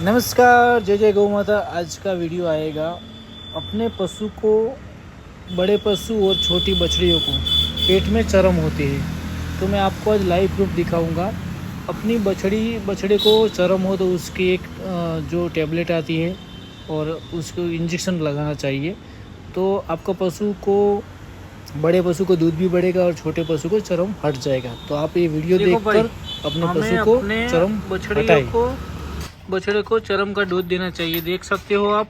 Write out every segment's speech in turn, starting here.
नमस्कार, जय जय गौ माता। आज का वीडियो आएगा अपने पशु को, बड़े पशु और छोटी बछड़ियों को पेट में चर्म होती है, तो मैं आपको आज लाइव प्रूफ दिखाऊंगा। अपनी बछड़े को चर्म हो तो उसकी एक जो टैबलेट आती है और उसको इंजेक्शन लगाना चाहिए, तो आपका पशु को, बड़े पशु को दूध भी बढ़ेगा और छोटे पशु को चर्म हट जाएगा। तो आप ये वीडियो देखकर अपने पशु को चर्म हटाएं। बछड़े को चर्म का डोज देना चाहिए। देख सकते हो आप,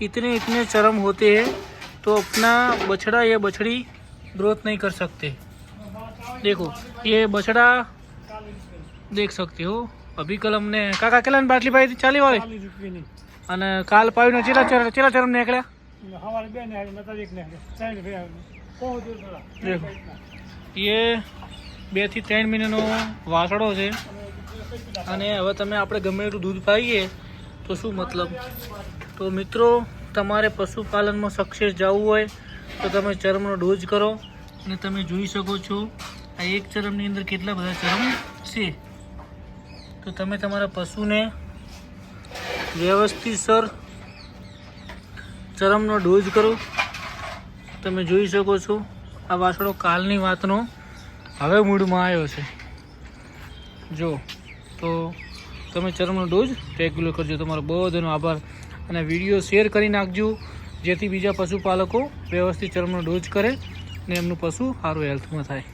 इतने चर्म होते हैं तो अपना बछड़ा या बछड़ी ग्रोथ नहीं कर सकते। देखो ये बछड़ा देख सकते हो, अभी कल हमने काका केला बाटली पाई थी 40 वाली અને કાલ પાવીનો ચેલા ચરમ નીકળ્યા। देखो ये 2 થી 3 મહિનાનો વાસડો છે અને હવે તમે આપણે ગમે એટલું દૂધ પાઈએ તો શું મતલબ। તો મિત્રો, તમારે પશુપાલનમાં સક્સેસ જવું હોય તો તમે ચરમનો ડોઝ કરો અને તમે જોઈ શકો છો આ એક ચરમની અંદર કેટલા બધા ચરમ છે। તો તમે તમારા પશુને વ્યવસ્થિતસર ચરમનો ડોઝ કરો। તમે જોઈ શકો છો આ વાસડો કાલની વાતનો હવે મૂડમાં આવ્યો છે। જો તો તમે ચરમનો ડોઝ રેગ્યુલર કરજો। તમારો બધાનો આભાર અને વિડીયો શેર કરી નાખજો, જેથી બીજા પશુપાલકો વ્યવસ્થિત ચરમનો ડોઝ કરે અને એમનું પશુ સારું હેલ્થમાં થાય।